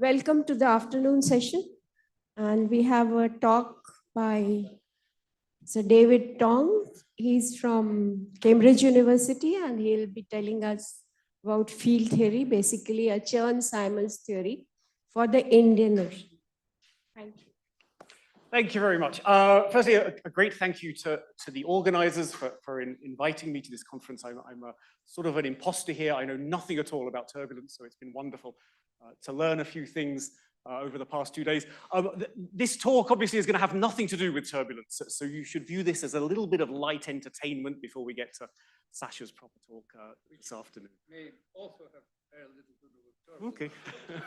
Welcome to the afternoon session. And we have a talk by Sir David Tong. He's from Cambridge University and he'll be telling us about field theory, basically a Chern-Simons theory for the Indian Ocean. Thank you. Thank you very much. Firstly, a great thank you to the organizers for inviting me to this conference. I'm a sort of an imposter here. I know nothing at all about turbulence, so it's been wonderful to learn a few things over the past 2 days. This talk obviously is going to have nothing to do with turbulence, so you should view this as a little bit of light entertainment before we get to Sasha's proper talk this afternoon. May also have a little to do with turbulence.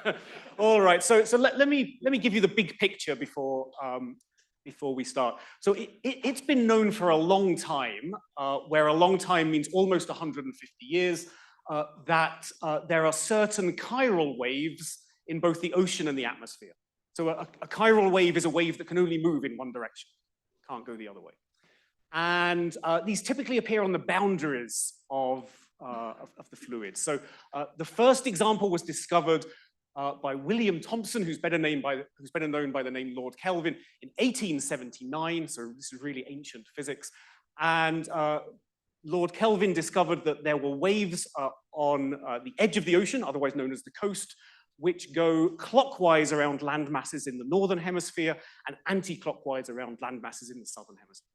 Okay. All right. So let me give you the big picture before we start. So it's been known for a long time, where a long time means almost 150 years, that there are certain chiral waves in both the ocean and the atmosphere. So a chiral wave is a wave that can only move in one direction, can't go the other way. And these typically appear on the boundaries of the fluid. So the first example was discovered by William Thomson, who's better known by the name Lord Kelvin, in 1879. So this is really ancient physics. And Lord Kelvin discovered that there were waves on the edge of the ocean, otherwise known as the coast, which go clockwise around land masses in the northern hemisphere and anti-clockwise around land masses in the southern hemisphere.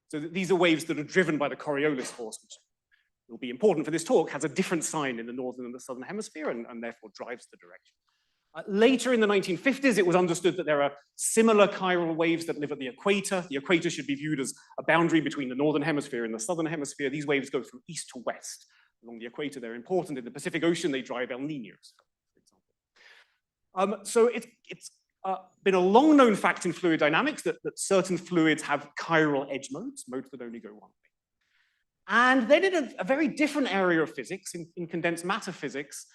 So these are waves that are driven by the Coriolis force, which will be important for this talk, has a different sign in the northern and the southern hemisphere and therefore drives the direction. Later in the 1950s, it was understood that there are similar chiral waves that live at the equator. The equator should be viewed as a boundary between the northern hemisphere and the southern hemisphere. These waves go from east to west. Along the equator, they're important. In the Pacific Ocean, they drive El Niños, for example. So it's been a long-known fact in fluid dynamics that certain fluids have chiral edge modes that only go one way. And then in a very different area of physics, in condensed matter physics,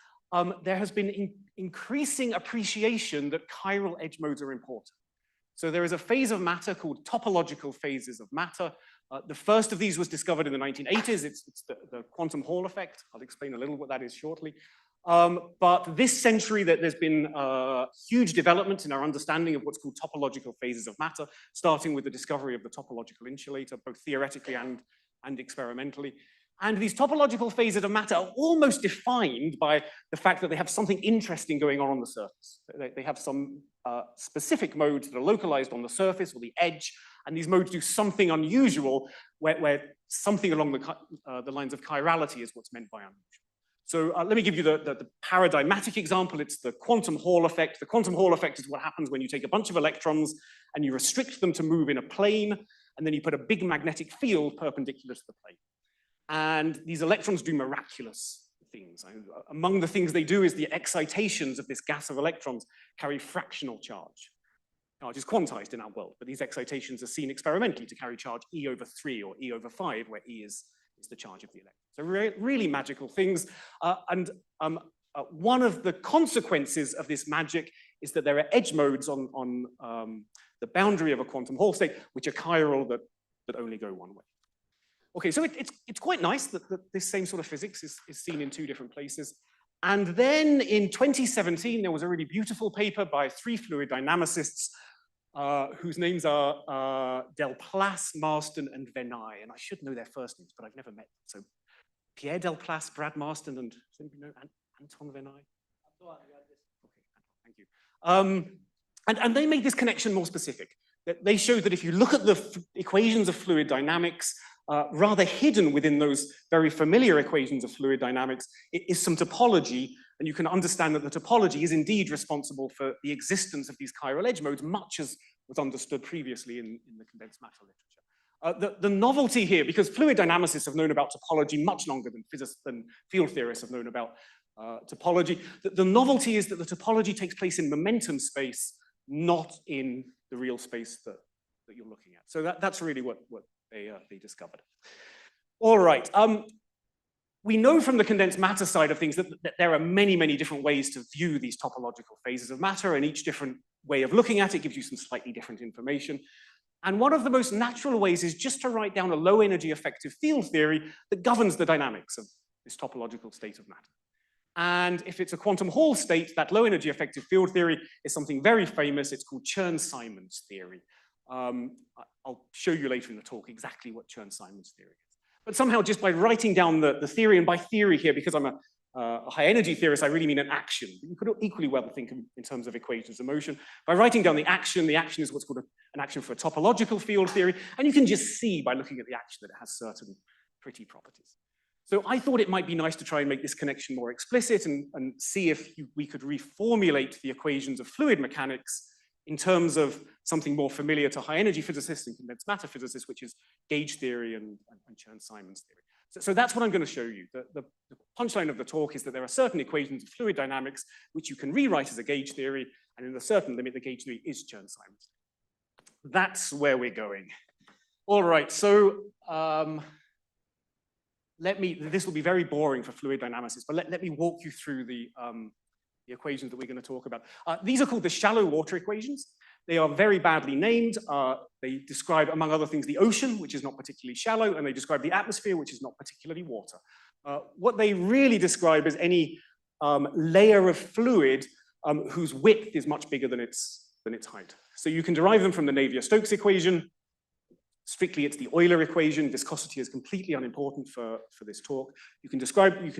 there has been increasing appreciation that chiral edge modes are important. So there is a phase of matter called topological phases of matter. The first of these was discovered in the 1980s. It's the quantum Hall effect. I'll explain a little what that is shortly. But this century, there's been huge development in our understanding of what's called topological phases of matter, starting with the discovery of the topological insulator, both theoretically and experimentally. And these topological phases of matter are almost defined by the fact that they have something interesting going on the surface. They have some specific modes that are localized on the surface or the edge, and these modes do something unusual where something along the lines of chirality is what's meant by unusual. So let me give you the paradigmatic example. It's the quantum Hall effect. The quantum Hall effect is what happens when you take a bunch of electrons and you restrict them to move in a plane, and then you put a big magnetic field perpendicular to the plane. And these electrons do miraculous things. Among the things they do is the excitations of this gas of electrons carry fractional charge. Charge is quantized in our world, but these excitations are seen experimentally to carry charge E/3 or E/5, where E is the charge of the electron. So really magical things. One of the consequences of this magic is that there are edge modes on the boundary of a quantum Hall state, which are chiral that only go one way. Okay, so it's quite nice that this same sort of physics is seen in two different places. And then in 2017, there was a really beautiful paper by 3 fluid dynamicists whose names are Delplace, Marston, and Venai. And I should know their first names, but I've never met them. So Pierre Delplace, Brad Marston, and does anybody know Anton Venai? Okay, thank you. And they made this connection more specific. They showed that if you look at the equations of fluid dynamics, rather hidden within those very familiar equations of fluid dynamics is some topology, and you can understand that the topology is indeed responsible for the existence of these chiral edge modes, much as was understood previously in the condensed matter literature. The novelty here, because fluid dynamicists have known about topology much longer than field theorists have known about topology, the novelty is that the topology takes place in momentum space, not in the real space that you're looking at. So that's really what they discovered. All right. We know from the condensed matter side of things that there are many, many different ways to view these topological phases of matter, and each different way of looking at it gives you some slightly different information. And one of the most natural ways is just to write down a low energy effective field theory that governs the dynamics of this topological state of matter. And if it's a quantum Hall state, that low energy effective field theory is something very famous. It's called Chern-Simons theory. I'll show you later in the talk exactly what Chern-Simons theory is. But somehow just by writing down the theory, and by theory here, because I'm a high energy theorist, I really mean an action. But you could equally well think in terms of equations of motion. By writing down the action is what's called an action for a topological field theory. And you can just see by looking at the action that it has certain pretty properties. So I thought it might be nice to try and make this connection more explicit and see if we could reformulate the equations of fluid mechanics in terms of something more familiar to high energy physicists and condensed matter physicists, which is gauge theory and Chern-Simons theory. So that's what I'm going to show you. The punchline of the talk is that there are certain equations of fluid dynamics which you can rewrite as a gauge theory, and in a certain limit, the gauge theory is Chern-Simons. That's where we're going. All right, so this will be very boring for fluid dynamicists, but let me walk you through the equations that we're going to talk about. These are called the shallow water equations. They are very badly named. They describe, among other things, the ocean, which is not particularly shallow, and they describe the atmosphere, which is not particularly water. What they really describe is any layer of fluid whose width is much bigger than its height. So you can derive them from the Navier-Stokes equation. Strictly, it's the Euler equation. Viscosity is completely unimportant for this talk. You can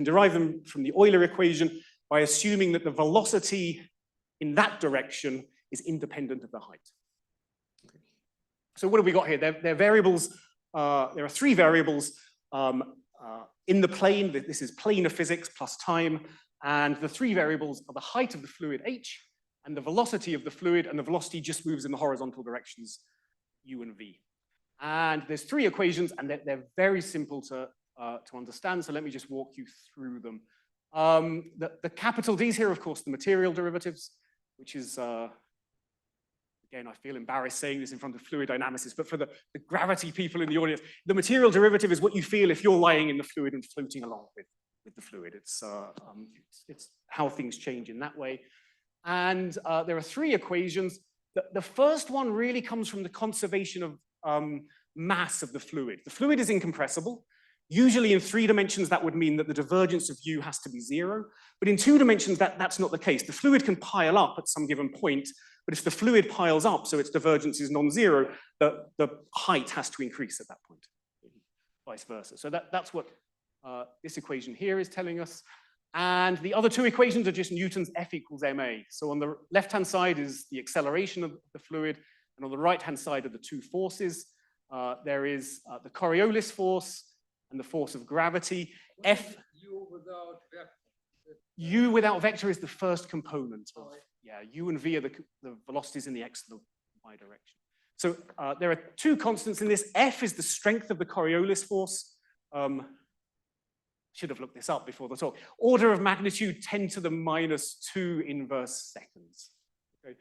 derive them from the Euler equation by assuming that the velocity in that direction is independent of the height. Okay. So what have we got here? They're variables. There are three variables in the plane. This is planar physics plus time. And the three variables are the height of the fluid h, and the velocity of the fluid, and the velocity just moves in the horizontal directions u and v. And there's three equations, and they're very simple to understand. So let me just walk you through them. The capital D's here, of course, the material derivatives, which is, again, I feel embarrassed saying this in front of fluid dynamicists, but for the gravity people in the audience, the material derivative is what you feel if you're lying in the fluid and floating along with the fluid. It's how things change in that way. And there are three equations. The first one really comes from the conservation of mass of the fluid. The fluid is incompressible. Usually in 3 dimensions, that would mean that the divergence of u has to be 0. But in 2 dimensions, that's not the case. The fluid can pile up at some given point, but if the fluid piles up, so its divergence is non-zero, the height has to increase at that point, vice versa. So that's what this equation here is telling us. And the other two equations are just Newton's F equals ma. So on the left-hand side is the acceleration of the fluid, and on the right-hand side are the two forces. There is the Coriolis force and the force of gravity. U without vector. U without vector is the first component of, yeah, U and V are the velocities in the x and the y direction. So there are two constants in this. F is the strength of the Coriolis force. Should have looked this up before the talk. Order of magnitude 10 to the -2 inverse seconds. Okay.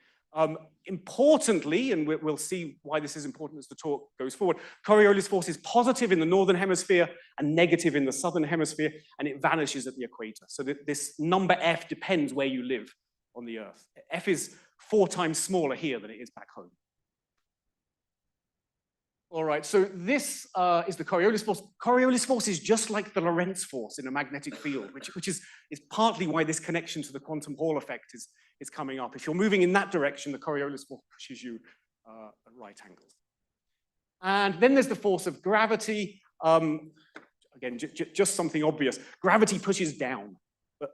Importantly, and we'll see why this is important as the talk goes forward, Coriolis force is positive in the northern hemisphere and negative in the southern hemisphere, and it vanishes at the equator. So this number F depends where you live on the Earth. F is 4 times smaller here than it is back home. All right, so this is the Coriolis force. Coriolis force is just like the Lorentz force in a magnetic field, which is partly why this connection to the quantum Hall effect is coming up. If you're moving in that direction, the Coriolis force pushes you at right angles. And then there's the force of gravity. Again, just something obvious. Gravity pushes down,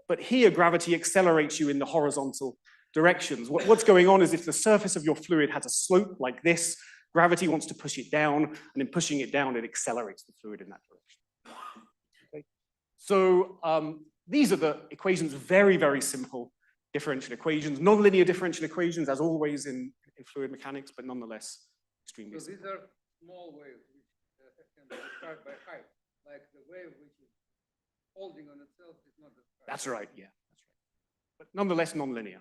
but here gravity accelerates you in the horizontal directions. What's going on is if the surface of your fluid has a slope like this, gravity wants to push it down, and in pushing it down, it accelerates the fluid in that direction. Okay. So these are the equations, very, very simple differential equations, nonlinear differential equations, as always in fluid mechanics, but nonetheless extremely simple. So these are small waves which can be described by height, like the wave which is holding on itself is not described. That's right, yeah, that's right. But nonetheless nonlinear.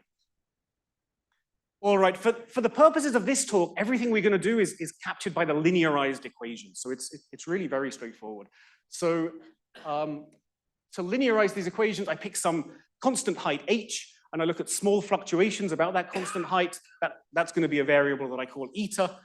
All right, for the purposes of this talk, everything we're going to do is captured by the linearized equation. So it's really very straightforward. So to linearize these equations, I pick some constant height h, and I look at small fluctuations about that constant height. That's going to be a variable that I call eta.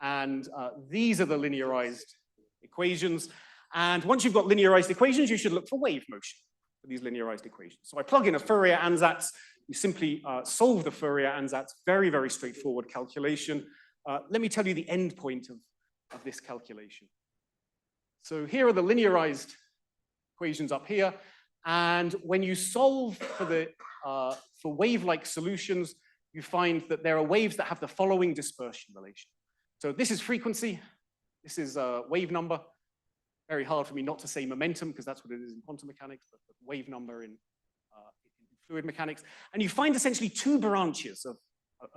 And these are the linearized equations. And once you've got linearized equations, you should look for wave motion. for these linearized equations. So I plug in a Fourier ansatz. You simply solve the Fourier ansatz. Very, very straightforward calculation. Let me tell you the end point of this calculation. So here are the linearized equations up here. And when you solve for wave-like solutions, you find that there are waves that have the following dispersion relation. So this is frequency. This is wave number. Very hard for me not to say momentum, because that's what it is in quantum mechanics, but wave number in fluid mechanics. And you find essentially two branches of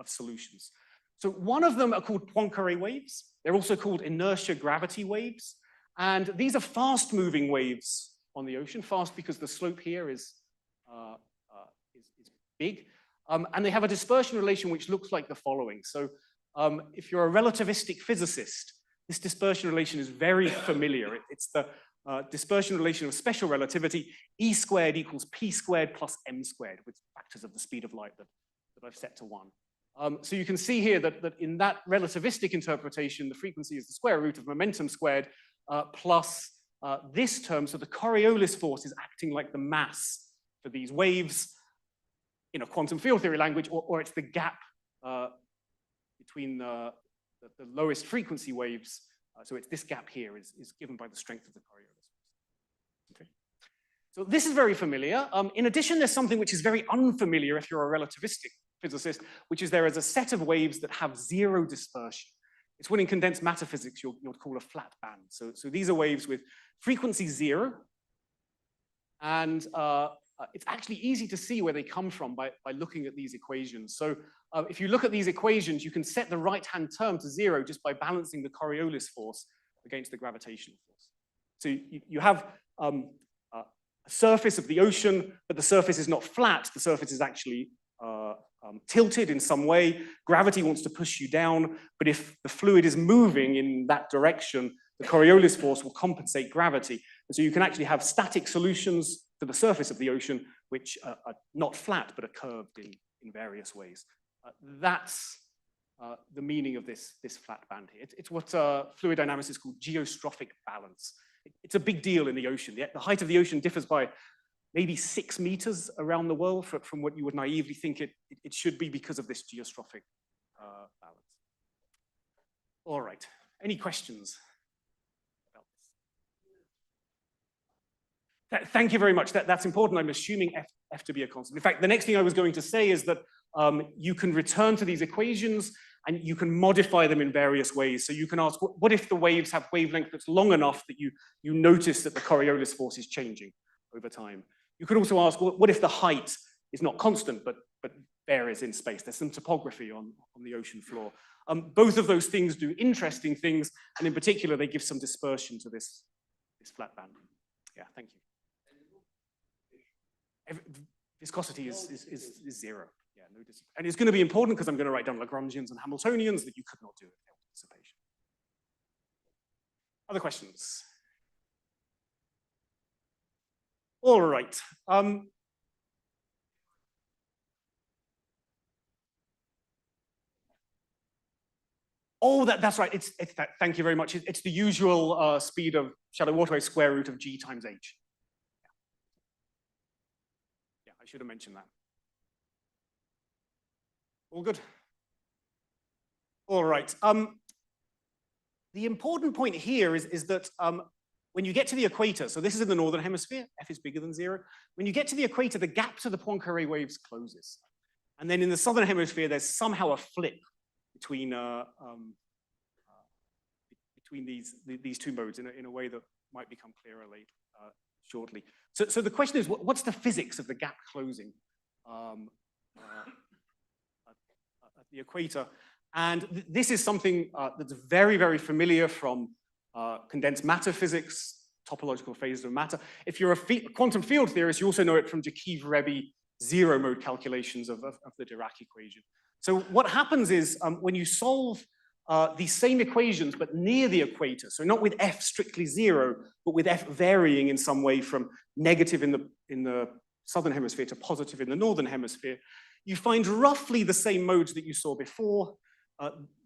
solutions. So one of them are called Poincare waves. They're also called inertia gravity waves. And these are fast-moving waves on the ocean, fast because the slope here is big. And they have a dispersion relation which looks like the following. So if you're a relativistic physicist, this dispersion relation is very familiar. It's the dispersion relation of special relativity. E squared equals p squared plus m squared, with factors of the speed of light that I've set to 1. So you can see here that in that relativistic interpretation, the frequency is the square root of momentum squared plus this term. So the Coriolis force is acting like the mass for these waves in a quantum field theory language, or it's the gap between the lowest frequency waves. So it's this gap here is given by the strength of the Coriolis force. Okay. So this is very familiar. In addition, there's something which is very unfamiliar if you're a relativistic physicist, which is there is a set of waves that have zero dispersion. It's what in condensed matter physics you'll call a flat band. So these are waves with frequency 0. And it's actually easy to see where they come from by looking at these equations. So if you look at these equations, you can set the right-hand term to 0 just by balancing the Coriolis force against the gravitational force. So you have a surface of the ocean, but the surface is not flat. The surface is actually tilted in some way. Gravity wants to push you down, but if the fluid is moving in that direction, the Coriolis force will compensate gravity. And so you can actually have static solutions to the surface of the ocean, which are not flat, but are curved in various ways. That's the meaning of this flat band here. It's what fluid dynamics is called geostrophic balance. It's a big deal in the ocean. The height of the ocean differs by maybe 6 meters around the world from what you would naively think it should be because of this geostrophic balance. All right, any questions about this? Thank you very much. That's important. I'm assuming F to be a constant. In fact, the next thing I was going to say is that you can return to these equations and you can modify them in various ways. So you can ask, what if the waves have wavelength that's long enough that you notice that the Coriolis force is changing over time? You could also ask, what if the height is not constant, but varies in space? There's some topography on the ocean floor. Both of those things do interesting things, and in particular, they give some dispersion to this flat band. Yeah, thank you. Viscosity is 0. Yeah, no dissipation. And it's going to be important because I'm going to write down Lagrangians and Hamiltonians that you could not do without dissipation. Other questions? All right. Oh, that's right. Thank you very much. It's the usual speed of shallow waterway square root of g times h. Yeah, I should have mentioned that. All good? All right. The important point here is that when you get to the equator, so this is in the northern hemisphere, F is bigger than 0. When you get to the equator, the gap to the Poincare waves closes. And then in the southern hemisphere, there's somehow a flip between these two modes in a way that might become clearer shortly. So the question is, what's the physics of the gap closing at the equator? And this is something that's very, very familiar from condensed matter physics, topological phases of matter. If you're a quantum field theorist, you also know it from Jakiv-Rebbe zero-mode calculations of the Dirac equation. So what happens is when you solve these same equations, but near the equator, so not with F strictly 0, but with F varying in some way from negative in the southern hemisphere to positive in the northern hemisphere, you find roughly the same modes that you saw before.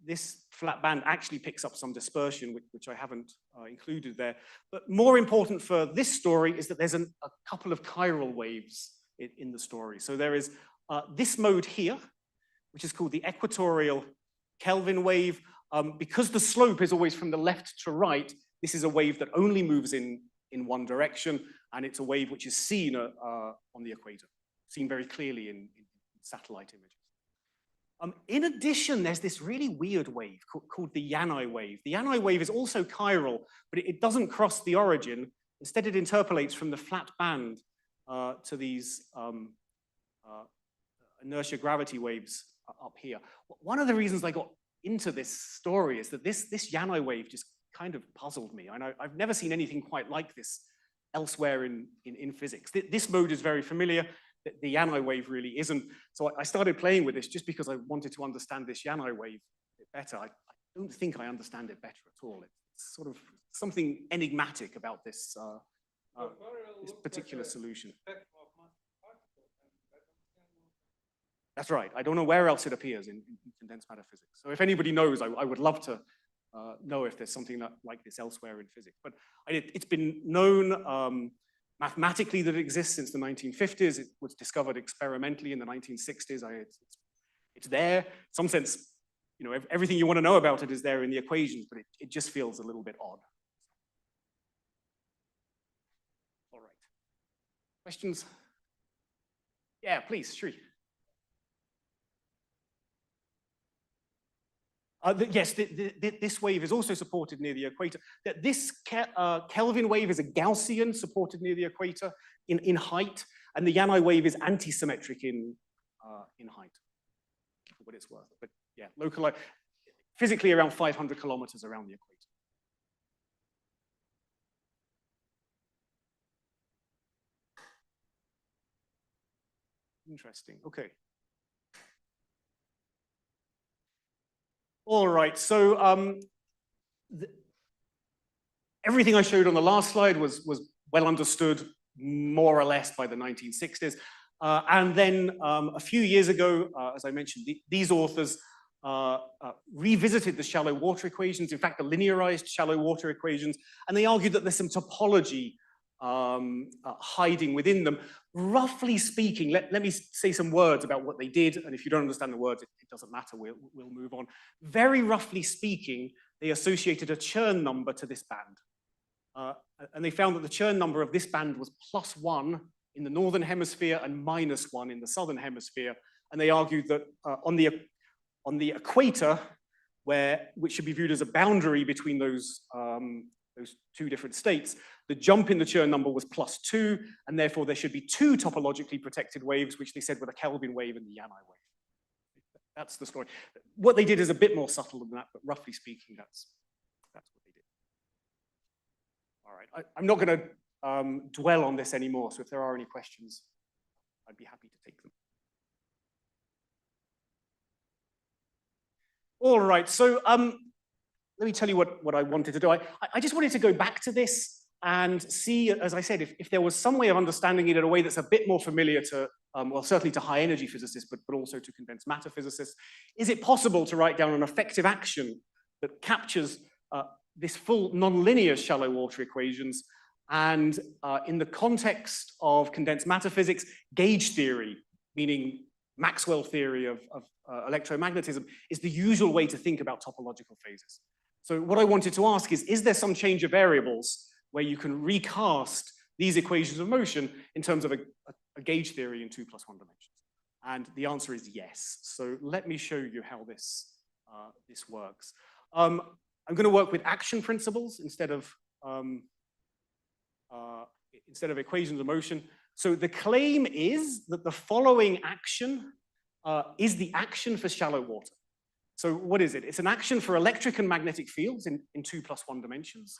this flat band actually picks up some dispersion, which I haven't included there. But more important for this story is that there's a couple of chiral waves in the story. So there is this mode here, which is called the equatorial Kelvin wave. Because the slope is always from the left to right, this is a wave that only moves in one direction, and it's a wave which is seen on the equator, seen very clearly in satellite images. In addition, there's this really weird wave called the Yanai wave. The Yanai wave is also chiral, but it doesn't cross the origin. Instead, it interpolates from the flat band to these inertia gravity waves up here. One of the reasons I got into this story is that this Yanai wave just kind of puzzled me. I've never seen anything quite like this elsewhere in physics. This mode is very familiar. The Yanai wave really isn't. So I started playing with this just because I wanted to understand this Yanai wave a bit better. I don't think I understand it better at all. It's sort of something enigmatic about this, this particular solution. That's right. I don't know where else it appears in condensed matter physics. So if anybody knows, I would love to know if there's something like this elsewhere in physics. But it's been known mathematically that it exists since the 1950s. It was discovered experimentally in the 1960s. It's there. In some sense, you know, everything you want to know about it is there in the equations, but it just feels a little bit odd. All right. Questions? Yeah, please, Sri. Yes, this wave is also supported near the equator. This Kelvin wave is a Gaussian supported near the equator in height, and the Yanai wave is antisymmetric in height, for what it's worth. But yeah, localized, physically around 500 kilometers around the equator. Interesting, okay. All right, so everything I showed on the last slide was well understood more or less by the 1960s. And then a few years ago, as I mentioned, these authors revisited the shallow water equations, in fact, the linearized shallow water equations, and they argued that there's some topology hiding within them. Roughly speaking, let me say some words about what they did, and if you don't understand the words, it doesn't matter, we'll move on. Very roughly speaking, they associated a Chern number to this band. And they found that the Chern number of this band was +1 in the northern hemisphere and -1 in the southern hemisphere. And they argued that on the equator, which should be viewed as a boundary between those two different states, the jump in the Chern number was +2, and therefore there should be two topologically protected waves, which they said were the Kelvin wave and the Yanai wave. That's the story. What they did is a bit more subtle than that, but roughly speaking, that's what they did. All right, I'm not going to dwell on this anymore, so if there are any questions, I'd be happy to take them. All right, so let me tell you what I wanted to do. I just wanted to go back to this and see, as I said, if there was some way of understanding it in a way that's a bit more familiar to, well, certainly to high energy physicists, but also to condensed matter physicists. Is it possible to write down an effective action that captures this full nonlinear shallow water equations, and in the context of condensed matter physics, gauge theory, meaning Maxwell theory of electromagnetism, is the usual way to think about topological phases. So what I wanted to ask is there some change of variables where you can recast these equations of motion in terms of a gauge theory in 2+1 dimensions? And the answer is yes. So let me show you how this works. I'm going to work with action principles instead of equations of motion. So the claim is that the following action is the action for shallow water. So what is it? It's an action for electric and magnetic fields in 2+1 dimensions.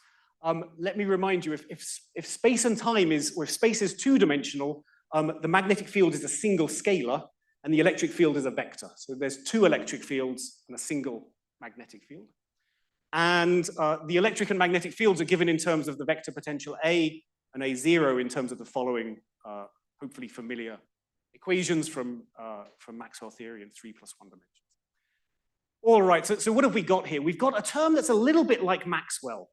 Let me remind you, if space and time is, or if space is two-dimensional, the magnetic field is a single scalar, and the electric field is a vector. So there's two electric fields and a single magnetic field. And the electric and magnetic fields are given in terms of the vector potential A and A0 in terms of the following, hopefully familiar equations from Maxwell theory in 3+1 dimensions. All right, so what have we got here? We've got a term that's a little bit like Maxwell.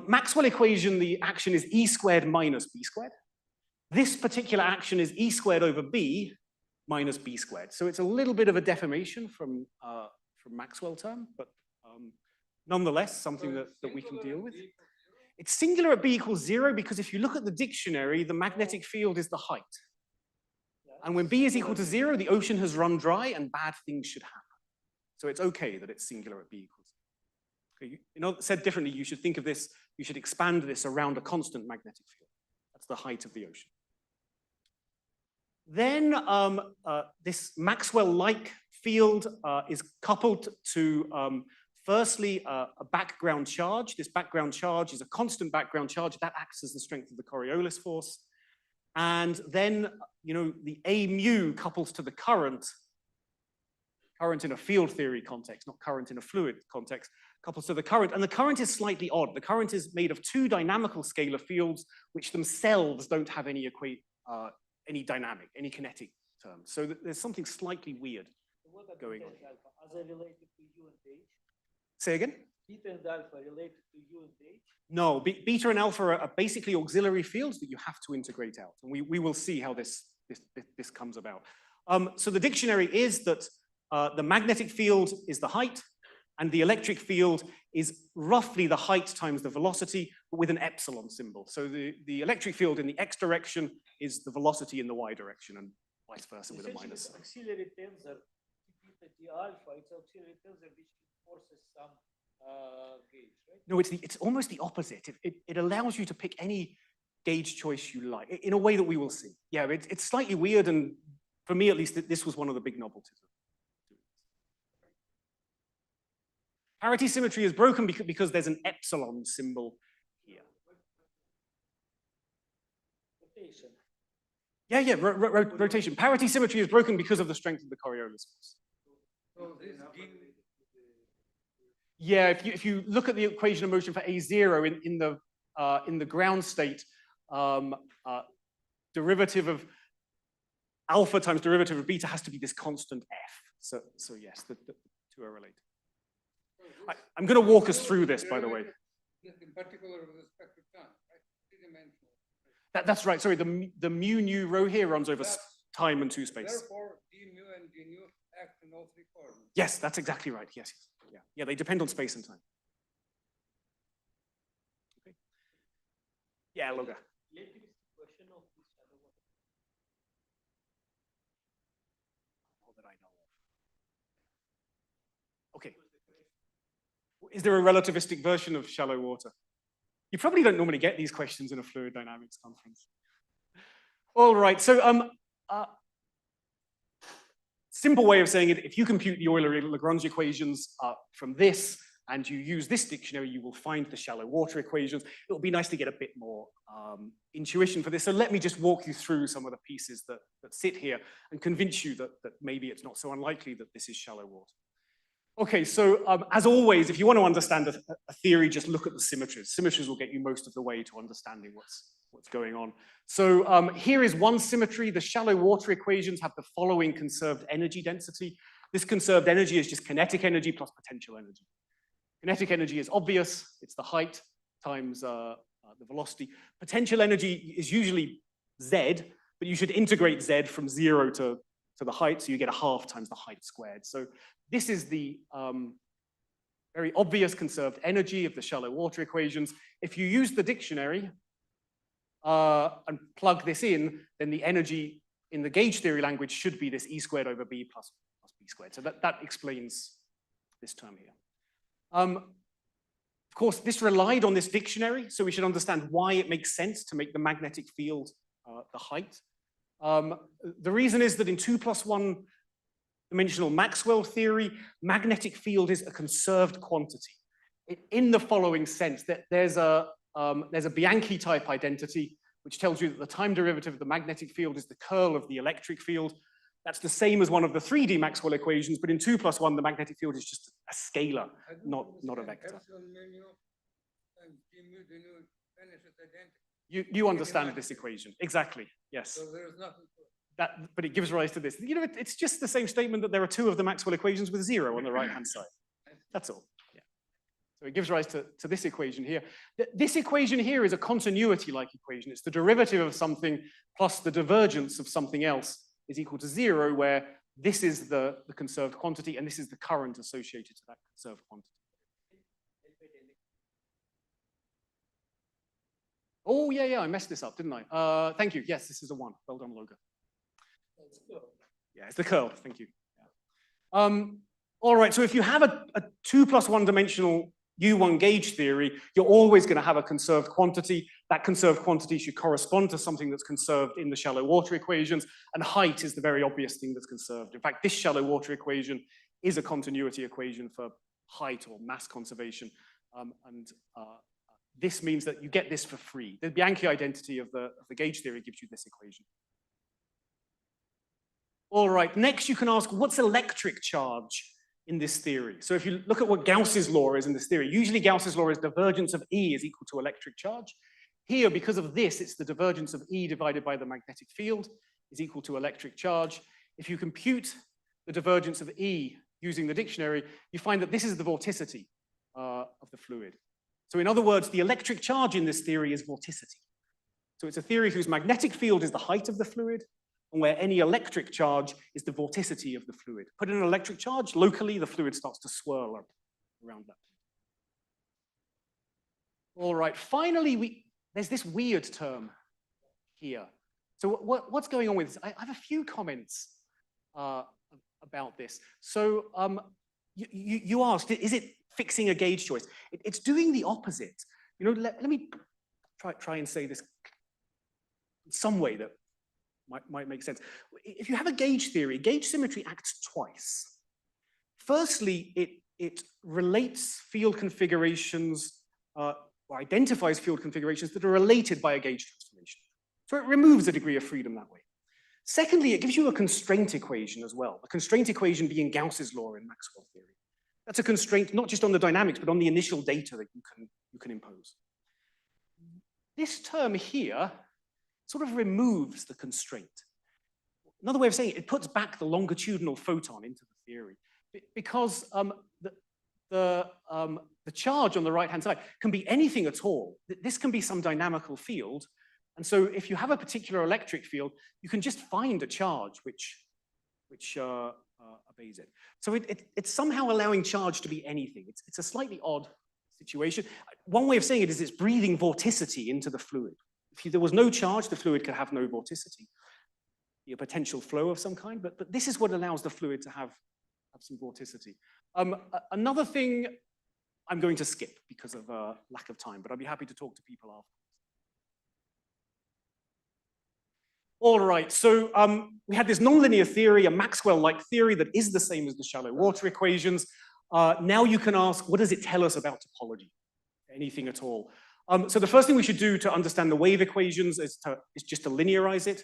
Maxwell equation, the action is E squared minus B squared. This particular action is E squared over B minus B squared. So it's a little bit of a deformation from Maxwell term, but nonetheless, something that we can deal with. It's singular at B equals 0 because if you look at the dictionary, the magnetic field is the height. And when B is equal to 0, the ocean has run dry and bad things should happen. So it's okay that it's singular at B equals 0. Okay, you know, said differently, you should think of this, you should expand this around a constant magnetic field. That's the height of the ocean. Then this Maxwell-like field is coupled to, firstly, a background charge. This background charge is a constant background charge that acts as the strength of the Coriolis force. And then, you know, the A mu couples to the current in a field theory context, not current in a fluid context, couples to the current. And the current is slightly odd. The current is made of two dynamical scalar fields, which themselves don't have any dynamic, any kinetic terms. So there's something slightly weird going on. Are they related to U and H? Say again? Beta and alpha related to U and H? No, beta and alpha are basically auxiliary fields that you have to integrate out. And we will see how this comes about. So the dictionary is that the magnetic field is the height, and the electric field is roughly the height times the velocity, but with an epsilon symbol. So the electric field in the x direction is the velocity in the y direction, and vice versa with a minus. Auxiliary tensor, beta T alpha, it's auxiliary tensor which forces some gauge, right? No, it's almost the opposite. It allows you to pick any gauge choice you like, in a way that we will see. Yeah, it's slightly weird, and for me at least, this was one of the big novelties. Parity symmetry is broken because there's an epsilon symbol here. Rotation. Yeah, rotation. Parity symmetry is broken because of the strength of the Coriolis force. So this Yeah, if you look at the equation of motion for A0 in the ground state, derivative of alpha times derivative of beta has to be this constant f. So yes, the two are related. I'm going to walk us through this, by the way. in particular with respect to time, right? Three-dimensional. That's right. Sorry, the mu nu row here runs over time and two space. Therefore, d mu and d nu act in all three coordinates. Yes, that's exactly right. Yes. Yeah, they depend on space and time. Okay. Yeah, Loga. Question of this shadow water. All that I know of. Okay. Is there a relativistic version of shallow water? You probably don't normally get these questions in a fluid dynamics conference. All right, so simple way of saying it, if you compute the Euler-Lagrange equations from this, and you use this dictionary, you will find the shallow water equations. It will be nice to get a bit more intuition for this. So let me just walk you through some of the pieces that sit here and convince you that maybe it's not so unlikely that this is shallow water. Okay, so as always, if you want to understand a theory, just look at the symmetries. Symmetries will get you most of the way to understanding what's going on. So here is one symmetry. The shallow water equations have the following conserved energy density. This conserved energy is just kinetic energy plus potential energy. Kinetic energy is obvious. It's the height times the velocity. Potential energy is usually z, but you should integrate z from 0 to the height, so you get a half times the height squared. So this is the very obvious conserved energy of the shallow water equations. If you use the dictionary and plug this in, then the energy in the gauge theory language should be this E squared over B plus B squared. So that explains this term here. Of course, this relied on this dictionary, so we should understand why it makes sense to make the magnetic field the height. The reason is that in 2+1 dimensional Maxwell theory, magnetic field is a conserved quantity. In the following sense, that there's a Bianchi type identity, which tells you that the time derivative of the magnetic field is the curl of the electric field. That's the same as one of the 3D Maxwell equations, but in 2+1, the magnetic field is just a scalar, not a vector. You understand this equation, exactly, yes. So there is nothing. But it gives rise to this. You know, it's just the same statement that there are two of the Maxwell equations with 0 on the right-hand side. That's all. Yeah. So it gives rise to this equation here. This equation here is a continuity-like equation. It's the derivative of something plus the divergence of something else is equal to 0, where this is the conserved quantity and this is the current associated to that conserved quantity. Oh, yeah, I messed this up, didn't I? Thank you. Yes, this is a 1. Well done, Logan. Yeah, it's the curl. Thank you. Yeah. All right, so if you have a 2 plus 1 dimensional U1 gauge theory, you're always going to have a conserved quantity. That conserved quantity should correspond to something that's conserved in the shallow water equations, and height is the very obvious thing that's conserved. In fact, this shallow water equation is a continuity equation for height or mass conservation, this means that you get this for free. The Bianchi identity of the gauge theory gives you this equation. All right, next you can ask, what's electric charge in this theory? So if you look at what Gauss's law is in this theory, usually Gauss's law is divergence of E is equal to electric charge. Here, because of this, it's the divergence of E divided by the magnetic field is equal to electric charge. If you compute the divergence of E using the dictionary, you find that this is the vorticity of the fluid. So in other words, the electric charge in this theory is vorticity. So it's a theory whose magnetic field is the height of the fluid, and where any electric charge is the vorticity of the fluid. Put in an electric charge, locally the fluid starts to swirl around that. All right, finally, there's this weird term here. So what's going on with this? I have a few comments about this. So you asked, is it fixing a gauge choice? It's doing the opposite. You know, let me try and say this in some way that might make sense. If you have a gauge theory, gauge symmetry acts twice. Firstly, it relates field configurations, or identifies field configurations that are related by a gauge transformation. So it removes a degree of freedom that way. Secondly, it gives you a constraint equation as well, a constraint equation being Gauss's law in Maxwell theory. That's a constraint not just on the dynamics, but on the initial data that you can impose. This term here sort of removes the constraint. Another way of saying it, it puts back the longitudinal photon into the theory, because the charge on the right-hand side can be anything at all. This can be some dynamical field. And so if you have a particular electric field, you can just find a charge which obeys it. So it's somehow allowing charge to be anything. It's a slightly odd situation. One way of saying it is it's breathing vorticity into the fluid. If there was no charge, the fluid could have no vorticity, be a potential flow of some kind, but this is what allows the fluid to have some vorticity. Another thing I'm going to skip because of lack of time, but I'll be happy to talk to people afterwards. All right, so we had this nonlinear theory, a Maxwell-like theory that is the same as the shallow water equations. Now you can ask, what does it tell us about topology? Anything at all? So the first thing we should do to understand the wave equations is just to linearize it.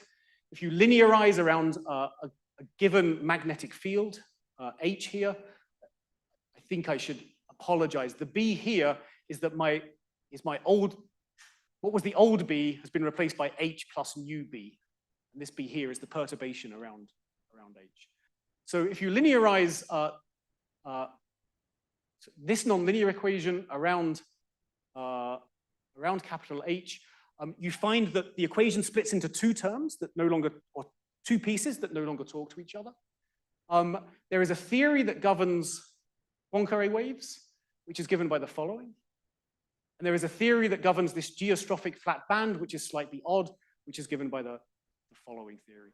If you linearize around a given magnetic field, H here, I think I should apologize. The B here is that what was the old B has been replaced by H plus new B. And this B here is the perturbation around H. So if you linearize this nonlinear equation around capital H, you find that the equation splits into two terms that no longer, or two pieces that no longer talk to each other. There is a theory that governs Poincare waves, which is given by the following. And there is a theory that governs this geostrophic flat band, which is slightly odd, which is given by the following theory.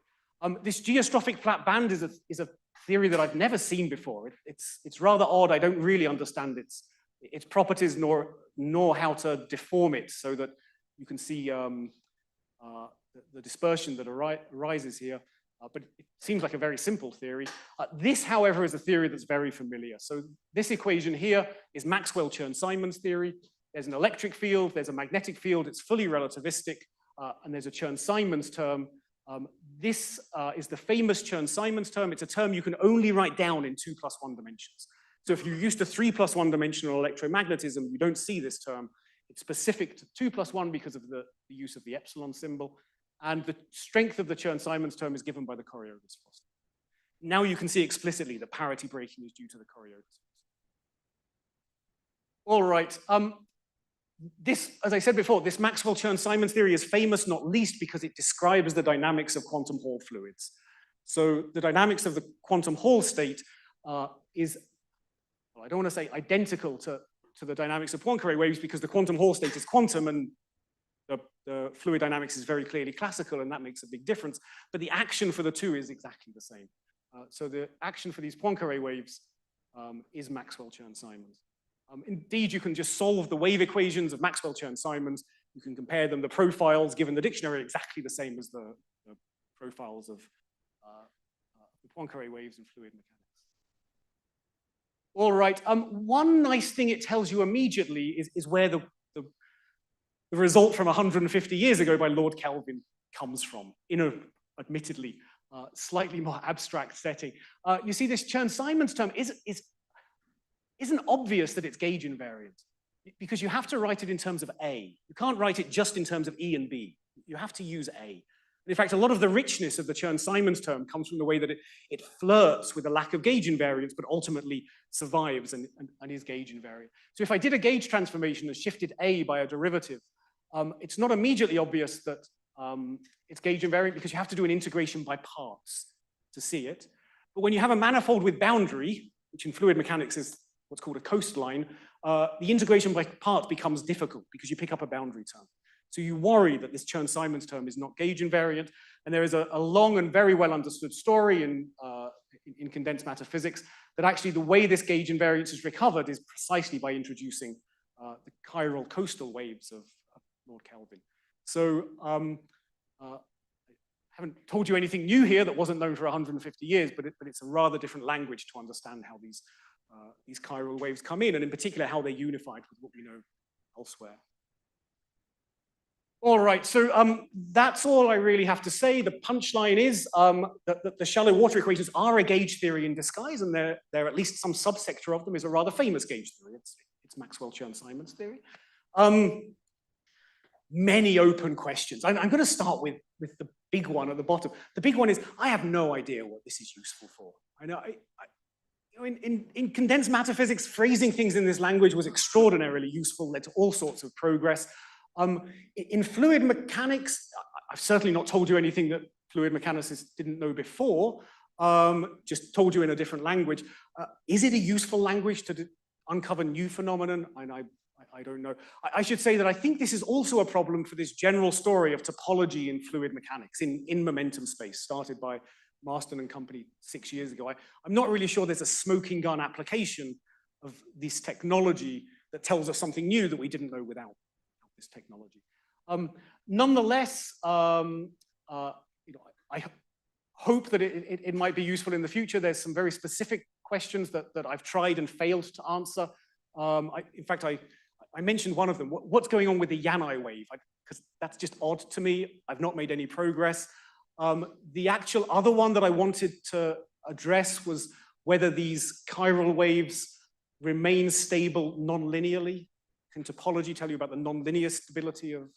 This geostrophic flat band is a theory that I've never seen before. It's rather odd. I don't really understand its properties nor how to deform it so that you can see the dispersion that arises here. But it seems like a very simple theory. This, however, is a theory that's very familiar. So this equation here is Maxwell-Chern-Simons theory. There's an electric field, there's a magnetic field, it's fully relativistic, and there's a Chern-Simons term. This is the famous Chern-Simons term. It's a term you can only write down in 2+1 dimensions. So if you're used to 3+1 dimensional electromagnetism, you don't see this term. It's specific to 2+1 because of the use of the epsilon symbol. And the strength of the Chern-Simons term is given by the Coriolis force. Now you can see explicitly that parity breaking is due to the Coriolis force. All right. This, as I said before, this Maxwell-Chern-Simons theory is famous not least because it describes the dynamics of quantum Hall fluids. So the dynamics of the quantum Hall state is, well, I don't want to say identical to the dynamics of Poincare waves because the quantum Hall state is quantum and the fluid dynamics is very clearly classical, and that makes a big difference. But the action for the two is exactly the same. So the action for these Poincare waves is Maxwell-Chern-Simons. Indeed, you can just solve the wave equations of Maxwell-Chern-Simons. You can compare them. The profiles given the dictionary are exactly the same as the profiles of the Poincare waves in fluid mechanics. All right. One nice thing it tells you immediately is where the result from 150 years ago by Lord Kelvin comes from, in a, admittedly, slightly more abstract setting. You see, this Chern-Simons term isn't obvious that it's gauge invariant, because you have to write it in terms of A. You can't write it just in terms of E and B. You have to use A. In fact, a lot of the richness of the Chern-Simons term comes from the way that it flirts with a lack of gauge invariance, but ultimately survives and is gauge invariant. So if I did a gauge transformation and shifted A by a derivative, it's not immediately obvious that it's gauge invariant because you have to do an integration by parts to see it. But when you have a manifold with boundary, which in fluid mechanics is what's called a coastline, the integration by parts becomes difficult because you pick up a boundary term. So you worry that this Chern-Simons term is not gauge invariant, and there is a long and very well understood story in condensed matter physics that actually the way this gauge invariance is recovered is precisely by introducing the chiral coastal waves of Lord Kelvin. So I haven't told you anything new here that wasn't known for 150 years, but it's a rather different language to understand how these chiral waves come in, and in particular how they're unified with what we know elsewhere. All right, so that's all I really have to say. The punchline is that the shallow water equations are a gauge theory in disguise, and they're at least some subsector of them is a rather famous gauge theory. It's Maxwell-Chern-Simons theory. Many open questions. I'm going to start with the big one at the bottom. The big one is, I have no idea what this is useful for. I know, in condensed matter physics, phrasing things in this language was extraordinarily useful, led to all sorts of progress. In fluid mechanics, I've certainly not told you anything that fluid mechanicists didn't know before, just told you in a different language. Is it a useful language to uncover new phenomenon? I don't know. I should say that I think this is also a problem for this general story of topology in fluid mechanics, in momentum space, started by Marston and company 6 years ago. I'm not really sure there's a smoking gun application of this technology that tells us something new that we didn't know without this technology. Nonetheless, I hope that it might be useful in the future. There's some very specific questions that I've tried and failed to answer. In fact, I mentioned one of them. What's going on with the Yanai wave? Because that's just odd to me. I've not made any progress. The actual other one that I wanted to address was whether these chiral waves remain stable non-linearly. Can topology tell you about the non-linear stability of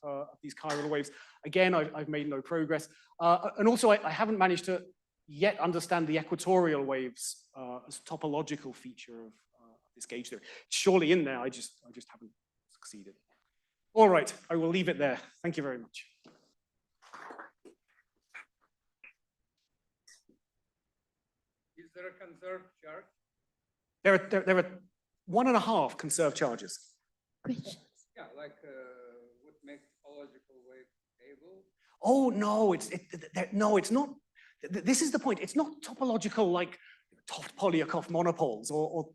these chiral waves? Again, I've made no progress. And also, I haven't managed to yet understand the equatorial waves as a topological feature of this gauge theory. It's surely in there, I just haven't succeeded. All right, I will leave it there. Thank you very much. Is there a conserved charge? There are 1.5 conserved charges. Questions? Yeah, like what makes topological wave stable? Oh no, no, it's not. This is the point. It's not topological like Toft-Polyakov monopoles or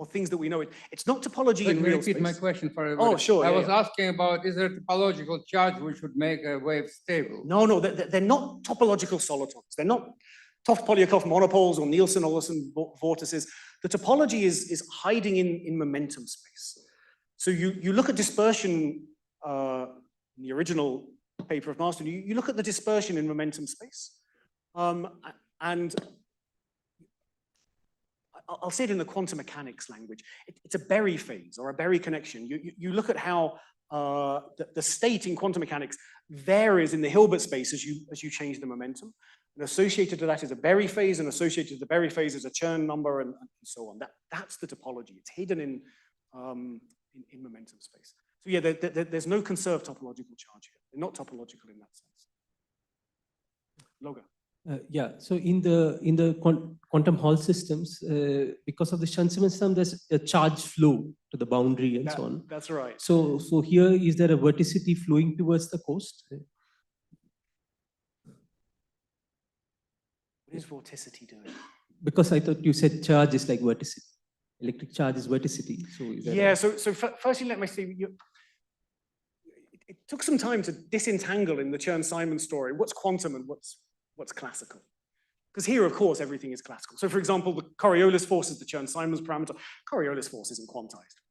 things that we know. It's not topology in real space. Repeat my question for everybody. Oh, sure. I was asking about, is there a topological charge which would make a wave stable? No, they're not topological solitons. They're not Toft-Polyakov monopoles or Nielsen-Ollerson vortices. The topology is hiding in momentum space. So you look at dispersion in the original paper of Marston, you look at the dispersion in momentum space. And I'll say it in the quantum mechanics language. It's a Berry phase or a Berry connection. You look at how the state in quantum mechanics varies in the Hilbert space as you change the momentum. And associated to that is a Berry phase, and associated to the Berry phase is a Chern number, and so on. That's the topology. It's hidden in in momentum space. So yeah, there's no conserved topological charge here. They're not topological in that sense. Loga. Yeah, so in the quantum Hall systems, because of the Chern-Simons system, there's a charge flow to the boundary and so on. That's right. So here, is there a vorticity flowing towards the coast? What is vorticity doing? Because I thought you said charge is like vorticity. Electric charge is vorticity. So is there yeah. So firstly, let me see. It took some time to disentangle in the Chern-Simons story what's quantum and what's classical. Because here, of course, everything is classical. So for example, the Coriolis force is the Chern-Simons parameter. Coriolis force isn't quantized.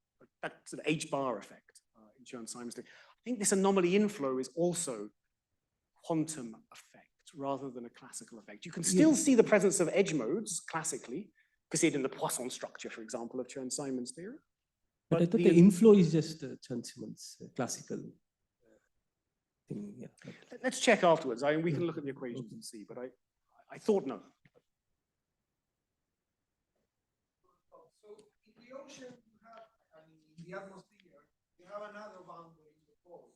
That's an H-bar effect in Chern-Simons. I think this anomaly inflow is also quantum effect rather than a classical effect. You can still see the presence of edge modes classically. You can see it in the Poisson structure, for example, of Chern-Simons theory. But I thought the inflow is just Chern-Simons classical thing. Yeah. Let's check afterwards. We can look at the equations and see, but I thought no. So in the ocean, you have, and in the atmosphere, you have another boundary in the poles.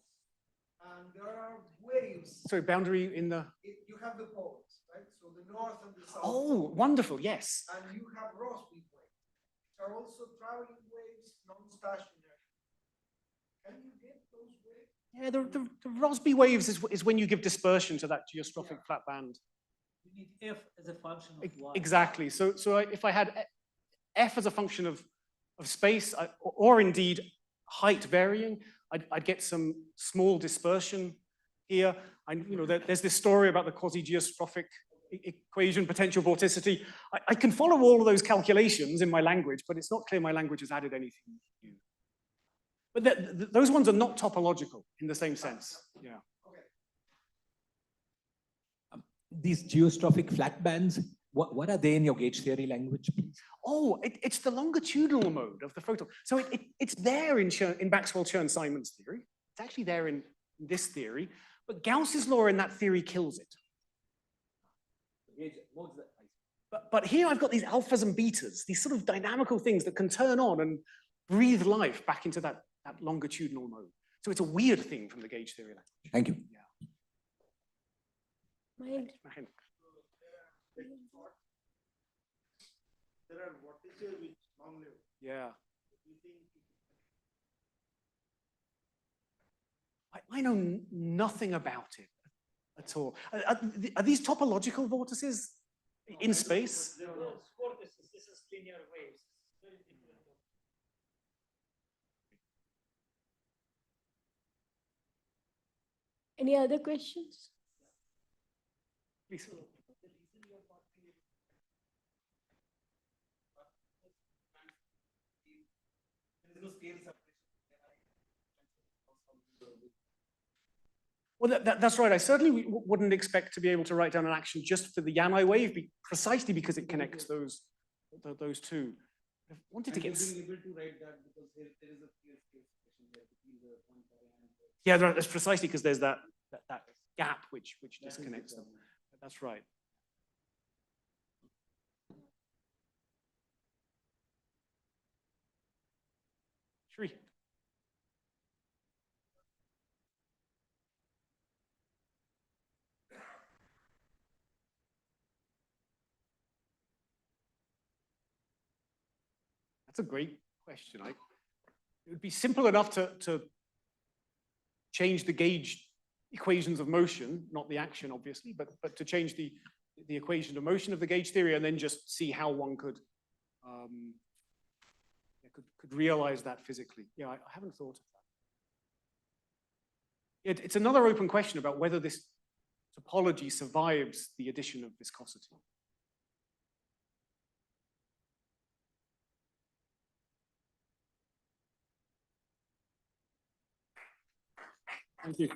And there are waves. Sorry, boundary in the... You have the poles, right? So the north and the south. Oh, wonderful, yes. And you have Rossby waves, which are also traveling waves, non-stationary. Can you get those waves? Yeah, the Rossby waves is when you give dispersion to that geostrophic flat band. You need F as a function of y. Exactly. So if I had F as a function of space, or indeed height varying, I'd get some small dispersion here. There's this story about the quasi-geostrophic equation, potential vorticity. I can follow all of those calculations in my language, but it's not clear my language has added anything new. But those ones are not topological in the same sense. Yeah. Okay. These geostrophic flat bands, what are they in your gauge theory language, please? Oh, it's the longitudinal mode of the photon. So it's there in Maxwell-Chern-Simons theory. It's actually there in this theory, but Gauss's law in that theory kills it. But here I've got these alphas and betas, these sort of dynamical things that can turn on and breathe life back into that longitudinal mode. So it's a weird thing from the gauge theory language. Thank you. Yeah. Mahendra. There are vortices which long-lived. Yeah. I know nothing about it at all. Are these topological vortices in space? Vortices, this is linear waves. Very different. Any other questions? Please. Well, that's right. I certainly wouldn't expect to be able to write down an action just for the Yanai wave, precisely because it connects those two. I wanted to get. Being able to write that because there is a clear space there between the pointer and the... Yeah, that's precisely because there's that gap which disconnects them. That's right. Sri. That's a great question. It would be simple enough to change the gauge equations of motion, not the action, obviously, but to change the equation of motion of the gauge theory and then just see how one could realize that physically. Yeah, I haven't thought of that. It's another open question about whether this topology survives the addition of viscosity. Thank you.